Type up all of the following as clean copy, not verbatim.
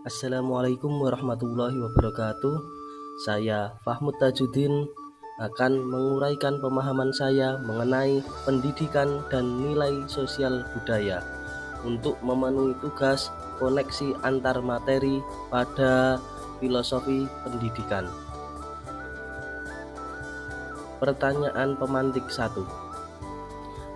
Assalamualaikum warahmatullahi wabarakatuh. Saya Fahmud Tajuddin akan menguraikan pemahaman saya mengenai pendidikan dan nilai sosial budaya untuk memenuhi tugas koneksi antar materi pada filosofi pendidikan. Pertanyaan pemantik 1.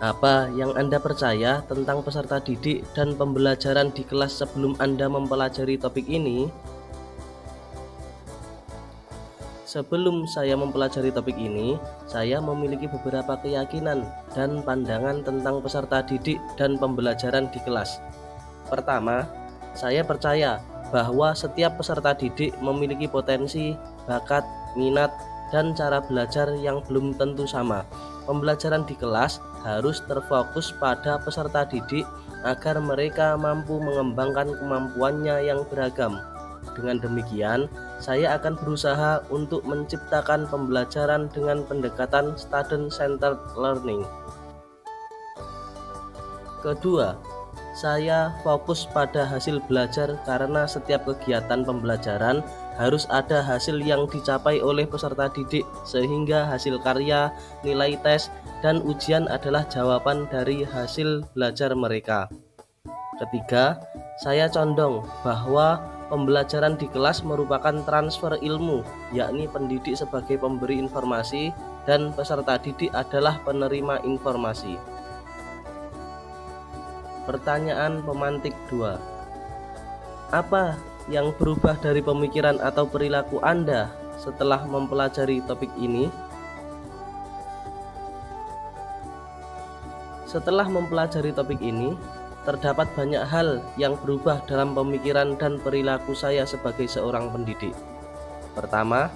Apa yang Anda percaya tentang peserta didik dan pembelajaran di kelas sebelum Anda mempelajari topik ini? Sebelum saya mempelajari topik ini, saya memiliki beberapa keyakinan dan pandangan tentang peserta didik dan pembelajaran di kelas. Pertama, saya percaya bahwa setiap peserta didik memiliki potensi, bakat, minat, dan cara belajar yang belum tentu sama. Pembelajaran di kelas harus terfokus pada peserta didik agar mereka mampu mengembangkan kemampuannya yang beragam. Dengan demikian, saya akan berusaha untuk menciptakan pembelajaran dengan pendekatan student-centered learning. Kedua, saya fokus pada hasil belajar karena setiap kegiatan pembelajaran harus ada hasil yang dicapai oleh peserta didik, sehingga hasil karya, nilai tes, dan ujian adalah jawaban dari hasil belajar mereka. Ketiga, saya condong bahwa pembelajaran di kelas merupakan transfer ilmu, yakni pendidik sebagai pemberi informasi dan peserta didik adalah penerima informasi. Pertanyaan pemantik 2. Apa yang berubah dari pemikiran atau perilaku Anda setelah mempelajari topik ini? Setelah mempelajari topik ini, terdapat banyak hal yang berubah dalam pemikiran dan perilaku saya sebagai seorang pendidik. Pertama,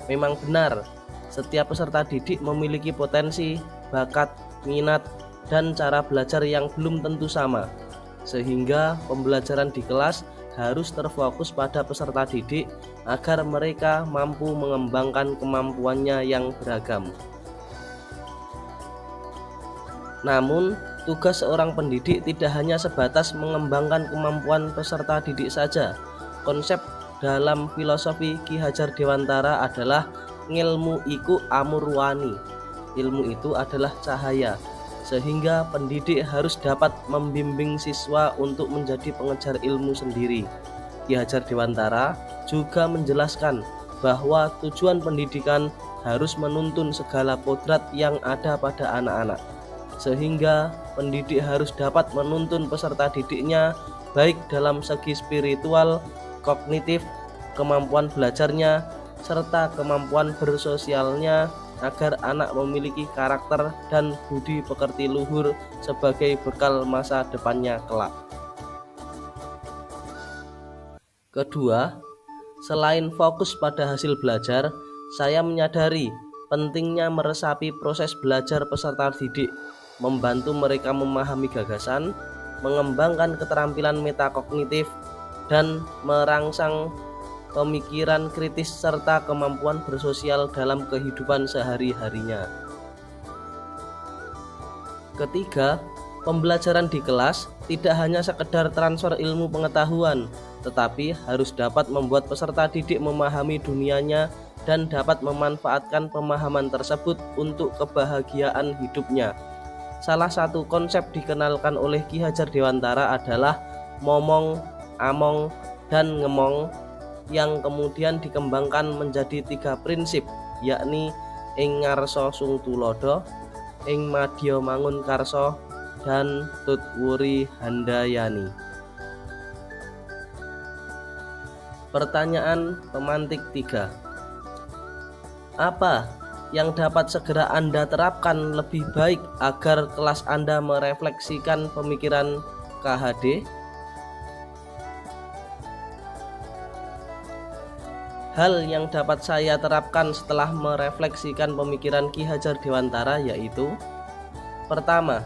memang benar, setiap peserta didik memiliki potensi, bakat, minat, dan cara belajar yang belum tentu sama, sehingga pembelajaran di kelas harus terfokus pada peserta didik agar mereka mampu mengembangkan kemampuannya yang beragam. Namun, tugas seorang pendidik tidak hanya sebatas mengembangkan kemampuan peserta didik saja. Konsep dalam filosofi Ki Hajar Dewantara adalah ngilmu iku amurwani. Ilmu itu adalah cahaya, sehingga pendidik harus dapat membimbing siswa untuk menjadi pengejar ilmu sendiri. Ki Hajar Dewantara juga menjelaskan bahwa tujuan pendidikan harus menuntun segala kodrat yang ada pada anak-anak, sehingga pendidik harus dapat menuntun peserta didiknya baik dalam segi spiritual, kognitif, kemampuan belajarnya, serta kemampuan bersosialnya agar anak memiliki karakter dan budi pekerti luhur sebagai bekal masa depannya kelak. Kedua, selain fokus pada hasil belajar, saya menyadari pentingnya meresapi proses belajar peserta didik, membantu mereka memahami gagasan, mengembangkan keterampilan metakognitif, dan merangsang pemikiran kritis serta kemampuan bersosial dalam kehidupan sehari-harinya. Ketiga, pembelajaran di kelas tidak hanya sekedar transfer ilmu pengetahuan, tetapi harus dapat membuat peserta didik memahami dunianya dan dapat memanfaatkan pemahaman tersebut untuk kebahagiaan hidupnya. Salah satu konsep dikenalkan oleh Ki Hajar Dewantara adalah momong, among, dan ngemong, yang kemudian dikembangkan menjadi 3 prinsip, yakni ing ngarsa sung tulodo, ing madya mangun karso, dan tutwuri handayani. Pertanyaan pemantik 3. Apa yang dapat segera Anda terapkan lebih baik agar kelas Anda merefleksikan pemikiran KHD? Hal yang dapat saya terapkan setelah merefleksikan pemikiran Ki Hajar Dewantara yaitu: pertama,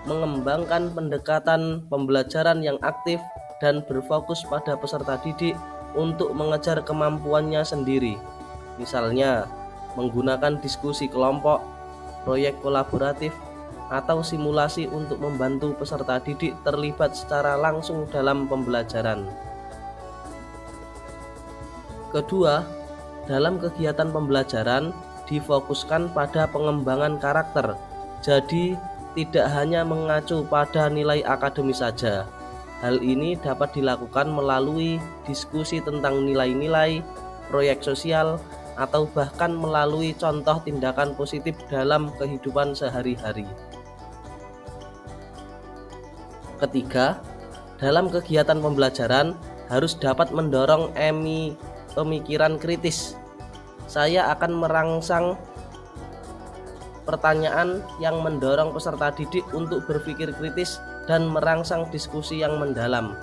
mengembangkan pendekatan pembelajaran yang aktif dan berfokus pada peserta didik untuk mengejar kemampuannya sendiri. Misalnya, menggunakan diskusi kelompok, proyek kolaboratif, atau simulasi untuk membantu peserta didik terlibat secara langsung dalam pembelajaran. Kedua, dalam kegiatan pembelajaran difokuskan pada pengembangan karakter. Jadi, tidak hanya mengacu pada nilai akademis saja. Hal ini dapat dilakukan melalui diskusi tentang nilai-nilai, proyek sosial, atau bahkan melalui contoh tindakan positif dalam kehidupan sehari-hari. Ketiga, dalam kegiatan pembelajaran harus dapat mendorong pemikiran kritis. Saya akan merangsang pertanyaan yang mendorong peserta didik untuk berpikir kritis dan merangsang diskusi yang mendalam.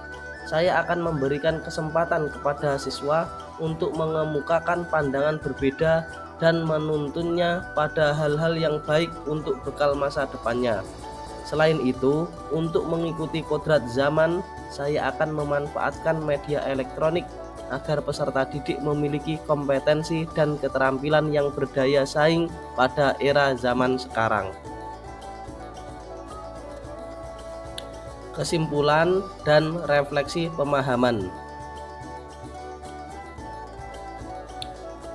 Saya akan memberikan kesempatan kepada siswa untuk mengemukakan pandangan berbeda dan menuntunnya pada hal-hal yang baik untuk bekal masa depannya. Selain itu, untuk mengikuti kodrat zaman, saya akan memanfaatkan media elektronik agar peserta didik memiliki kompetensi dan keterampilan yang berdaya saing pada era zaman sekarang. Kesimpulan dan refleksi pemahaman.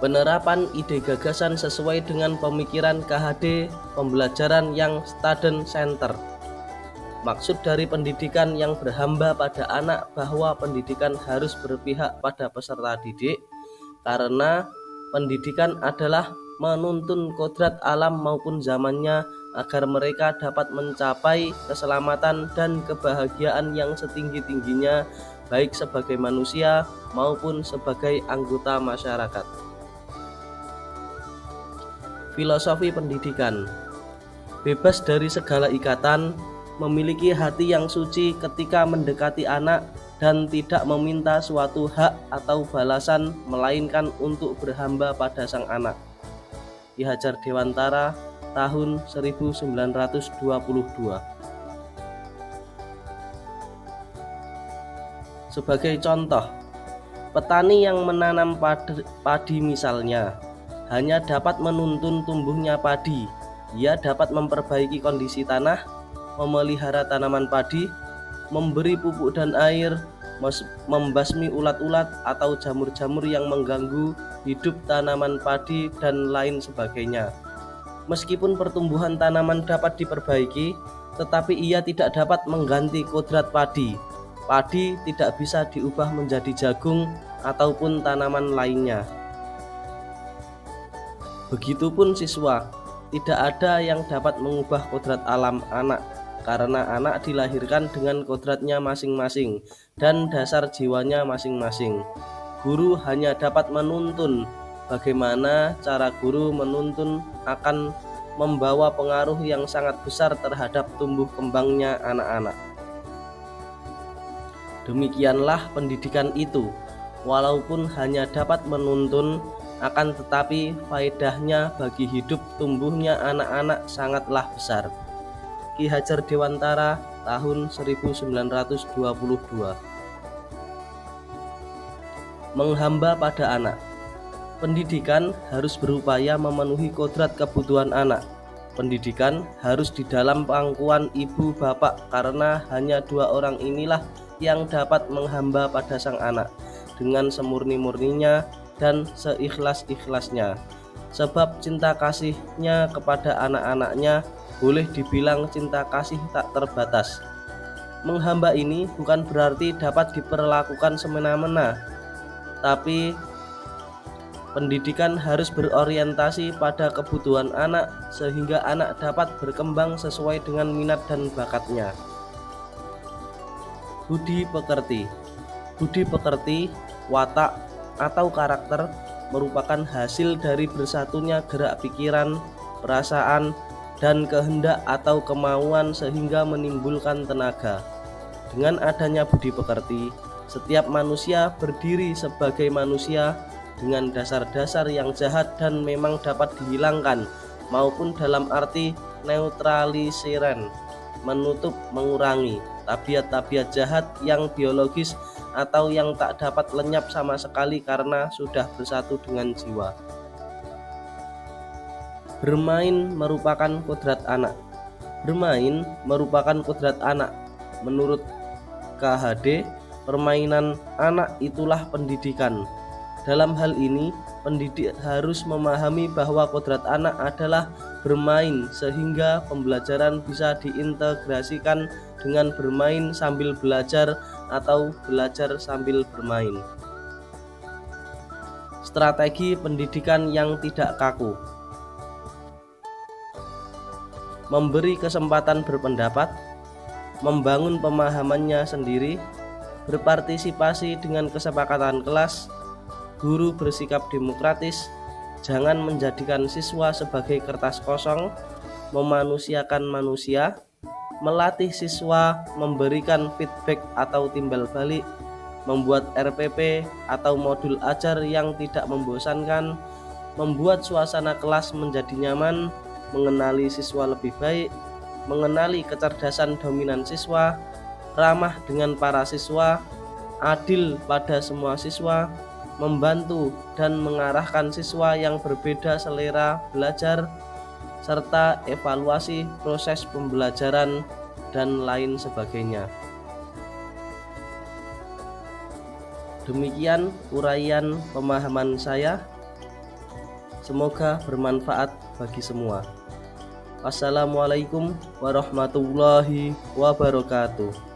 Penerapan ide gagasan sesuai dengan pemikiran KHD pembelajaran yang student center. Maksud dari pendidikan yang berhamba pada anak bahwa pendidikan harus berpihak pada peserta didik, karena pendidikan adalah menuntun kodrat alam maupun zamannya agar mereka dapat mencapai keselamatan dan kebahagiaan yang setinggi-tingginya baik sebagai manusia maupun sebagai anggota masyarakat. Filosofi pendidikan. Bebas dari segala ikatan, memiliki hati yang suci ketika mendekati anak dan tidak meminta suatu hak atau balasan melainkan untuk berhamba pada sang anak. Ki Hajar Dewantara tahun 1922. Sebagai contoh, petani yang menanam padi misalnya hanya dapat menuntun tumbuhnya padi. Ia dapat memperbaiki kondisi tanah, memelihara tanaman padi, memberi pupuk dan air, membasmi ulat-ulat atau jamur-jamur yang mengganggu hidup tanaman padi dan lain sebagainya. Meskipun pertumbuhan tanaman dapat diperbaiki, tetapi ia tidak dapat mengganti kodrat padi. Padi tidak bisa diubah menjadi jagung ataupun tanaman lainnya. Begitupun siswa, tidak ada yang dapat mengubah kodrat alam anak, karena anak dilahirkan dengan kodratnya masing-masing dan dasar jiwanya masing-masing. Guru hanya dapat menuntun. Bagaimana cara guru menuntun akan membawa pengaruh yang sangat besar terhadap tumbuh kembangnya anak-anak. Demikianlah pendidikan itu, walaupun hanya dapat menuntun, akan tetapi faedahnya bagi hidup tumbuhnya anak-anak sangatlah besar. Ki Hajar Dewantara tahun 1922. Menghamba pada anak. Pendidikan harus berupaya memenuhi kodrat kebutuhan anak. Pendidikan harus di dalam pangkuan ibu bapak, karena hanya dua orang inilah yang dapat menghamba pada sang anak dengan semurni-murninya dan seikhlas-ikhlasnya, sebab cinta kasihnya kepada anak-anaknya boleh dibilang cinta kasih tak terbatas. Menghamba ini bukan berarti dapat diperlakukan semena-mena, tapi pendidikan harus berorientasi pada kebutuhan anak sehingga anak dapat berkembang sesuai dengan minat dan bakatnya. Budi pekerti. Budi pekerti, watak atau karakter merupakan hasil dari bersatunya gerak pikiran, perasaan, dan kehendak atau kemauan sehingga menimbulkan tenaga. Dengan adanya budi pekerti, setiap manusia berdiri sebagai manusia dengan dasar-dasar yang jahat dan memang dapat dihilangkan, maupun dalam arti neutralisiran, menutup, mengurangi tabiat-tabiat jahat yang biologis atau yang tak dapat lenyap sama sekali karena sudah bersatu dengan jiwa. Bermain merupakan kodrat anak. Bermain merupakan kodrat anak. Menurut KHD, permainan anak itulah pendidikan. Dalam hal ini, pendidik harus memahami bahwa kodrat anak adalah bermain, sehingga pembelajaran bisa diintegrasikan dengan bermain sambil belajar atau belajar sambil bermain. Strategi pendidikan yang tidak kaku. Memberi kesempatan berpendapat, membangun pemahamannya sendiri, berpartisipasi dengan kesepakatan kelas, guru bersikap demokratis, jangan menjadikan siswa sebagai kertas kosong, memanusiakan manusia, melatih siswa memberikan feedback atau timbal balik, membuat RPP atau modul ajar yang tidak membosankan, membuat suasana kelas menjadi nyaman, mengenali siswa lebih baik, mengenali kecerdasan dominan siswa, ramah dengan para siswa, adil pada semua siswa, membantu dan mengarahkan siswa yang berbeda selera belajar, serta evaluasi proses pembelajaran dan lain sebagainya. Demikian uraian pemahaman saya. Semoga bermanfaat bagi semua. Wassalamualaikum warahmatullahi wabarakatuh.